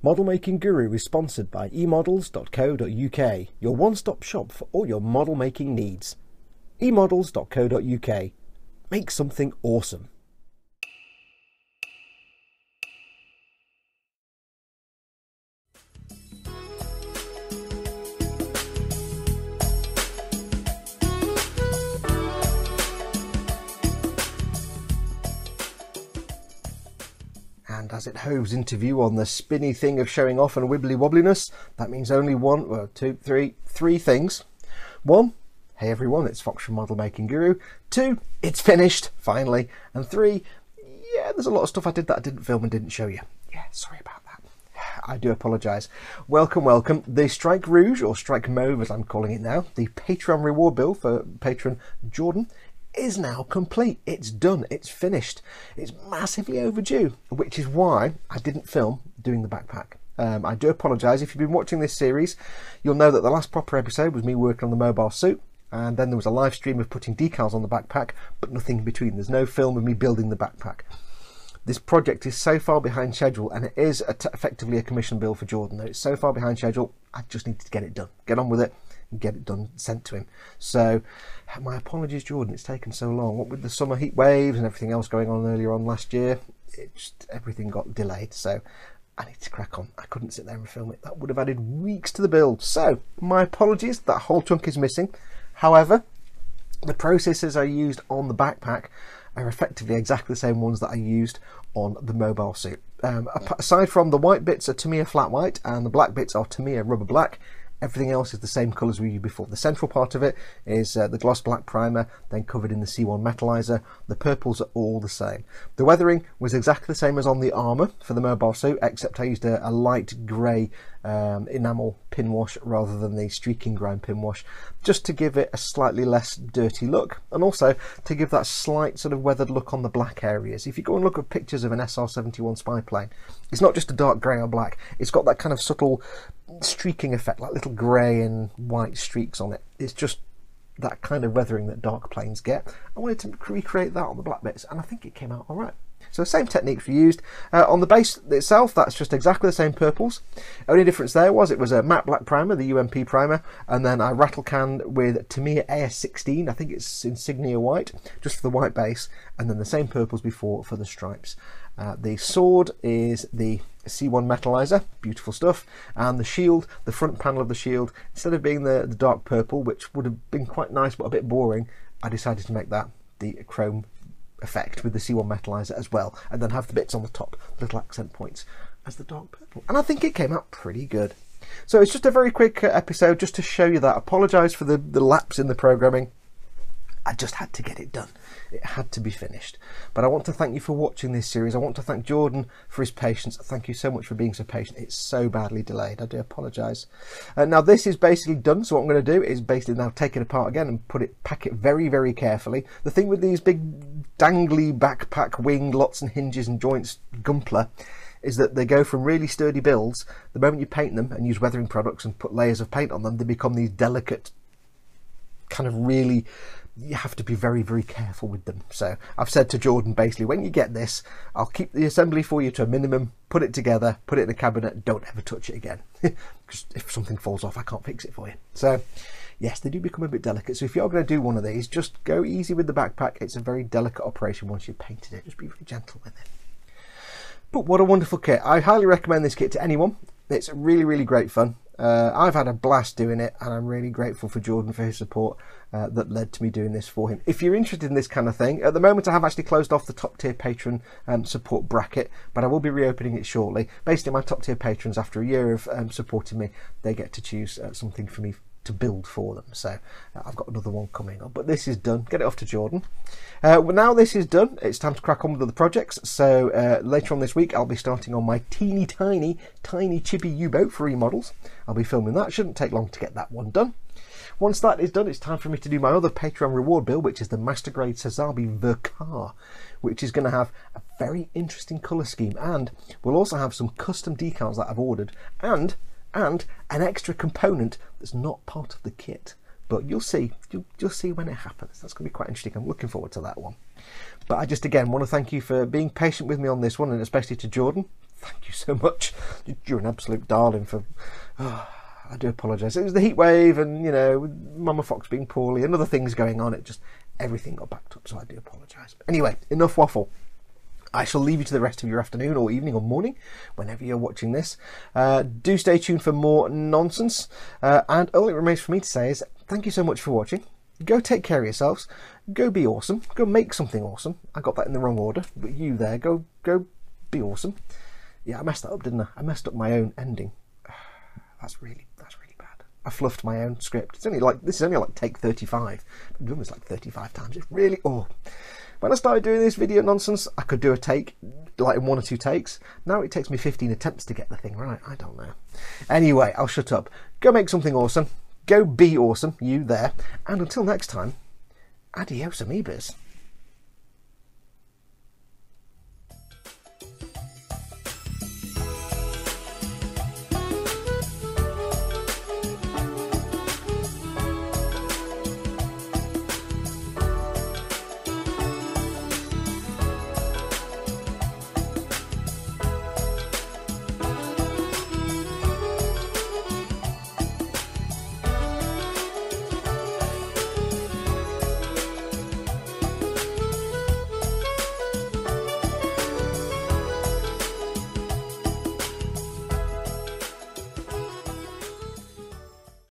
Model Making Guru is sponsored by emodels.co.uk, your one-stop shop for all your model making needs. emodels.co.uk. Make something awesome. And as it hoves into view on the spinny thing of showing off and wibbly wobbliness, that means only three things. One, hey everyone, it's Foxx from Model Making Guru. Two, it's finished, finally. And three, yeah, there's a lot of stuff I did that I didn't film and didn't show you. Yeah, sorry about that. I do apologise. Welcome, welcome. The Strike Rouge, or Strike Mauve as I'm calling it now, the Patreon reward bill for patron Jordan, is now complete. It's done, it's finished. It's massively overdue, which is why I didn't film doing the backpack. I do apologise. If you've been watching this series, you'll know that the last proper episode was me working on the mobile suit, and then there was a live stream of putting decals on the backpack, but nothing in between. There's no film of me building the backpack. This project is so far behind schedule, and it is effectively a commission bill for Jordan. It's so far behind schedule, I just need to get it done. Get on with it and get it done, sent to him. So my apologies, Jordan, it's taken so long. What with the summer heat waves and everything else going on earlier on last year, everything got delayed. So I need to crack on. I couldn't sit there and film it. That would have added weeks to the build. So my apologies, that whole chunk is missing. However, the processes I used on the backpack are effectively exactly the same ones that I used on the mobile suit. Aside from the white bits are Tamiya flat white and the black bits are Tamiya rubber black, everything else is the same colours we used before. The central part of it is the gloss black primer, then covered in the C1 metallizer. The purples are all the same. The weathering was exactly the same as on the armour for the mobile suit, except I used a light grey enamel pin wash rather than the streaking grind pin wash, just to give it a slightly less dirty look, and also to give that slight sort of weathered look on the black areas. If you go and look at pictures of an SR-71 spy plane, it's not just a dark grey or black, it's got that kind of subtle streaking effect, like little grey and white streaks on it. It's just that kind of weathering that dark planes get. I wanted to recreate that on the black bits, and I think it came out alright. So same techniques we used. On the base itself, that's just exactly the same purples. Only difference there was it was a matte black primer, the UMP primer, and then I rattle canned with Tamiya AS16, I think it's insignia white, just for the white base, and then the same purples before for the stripes. The sword is the C1 metallizer, beautiful stuff, and the shield, the front panel of the shield, instead of being the dark purple, which would have been quite nice but a bit boring, I decided to make that the chrome effect with the C1 metallizer as well, and then have the bits on the top, little accent points, as the dark purple. And I think it came out pretty good. So it's just a very quick episode just to show you that. Apologise for the lapse in the programming. I just had to get it done. It had to be finished. But I want to thank you for watching this series. I want to thank Jordan for his patience. Thank you so much for being so patient. It's so badly delayed. I do apologise. Now this is basically done. So what I'm going to do is basically now take it apart again and pack it very, very carefully. The thing with these big dangly backpack wing, lots and hinges and joints gumpler, is that they go from really sturdy builds. The moment you paint them and use weathering products and put layers of paint on them, they become these delicate kind of really, you have to be very, very careful with them. So I've said to Jordan, basically, when you get this, I'll keep the assembly for you to a minimum, put it together, put it in a cabinet, don't ever touch it again. Because if something falls off, I can't fix it for you. So yes, they do become a bit delicate. So if you're going to do one of these, just go easy with the backpack. It's a very delicate operation once you've painted it. Just be very gentle with it. But what a wonderful kit. I highly recommend this kit to anyone. It's really, really great fun. I've had a blast doing it, and I'm really grateful for Jordan for his support that led to me doing this for him. If you're interested in this kind of thing, at the moment I have actually closed off the top tier patron support bracket, but I will be reopening it shortly. Basically, my top tier patrons, after a year of supporting me, they get to choose something for me to build for them. So I've got another one coming up, but this is done. Get it off to Jordan. Well, now this is done, it's time to crack on with other projects. So later on this week I'll be starting on my tiny chibi U-boat for remodels. I'll be filming that. Shouldn't take long to get that one done. Once that is done, it's time for me to do my other Patreon reward bill, which is the Master Grade Sazabi Vercar, which is going to have a very interesting colour scheme, and we'll also have some custom decals that I've ordered, and an extra component that's not part of the kit. But you'll see when it happens. That's going to be quite interesting. I'm looking forward to that one. But I just again want to thank you for being patient with me on this one, and especially to Jordan. thank you so much. You're an absolute darling for... Oh, I do apologise. It was the heat wave and, you know, Mama Fox being poorly and other things going on. It just, everything got backed up, so I do apologise. Anyway, enough waffle. I shall leave you to the rest of your afternoon or evening or morning, whenever you're watching this. Do stay tuned for more nonsense. And all it remains for me to say is thank you so much for watching. Go take care of yourselves. Go be awesome. Go make something awesome. I got that in the wrong order, but you there, go be awesome. Yeah, I messed that up, didn't I? I messed up my own ending. That's really bad. I fluffed my own script. This is only like take 35. I've done this like 35 times. It's really When I started doing this video nonsense, I could do a take, like in 1 or 2 takes. Now it takes me 15 attempts to get the thing right. I don't know. Anyway, I'll shut up. Go make something awesome. Go be awesome, you there. And until next time, adios amoebas.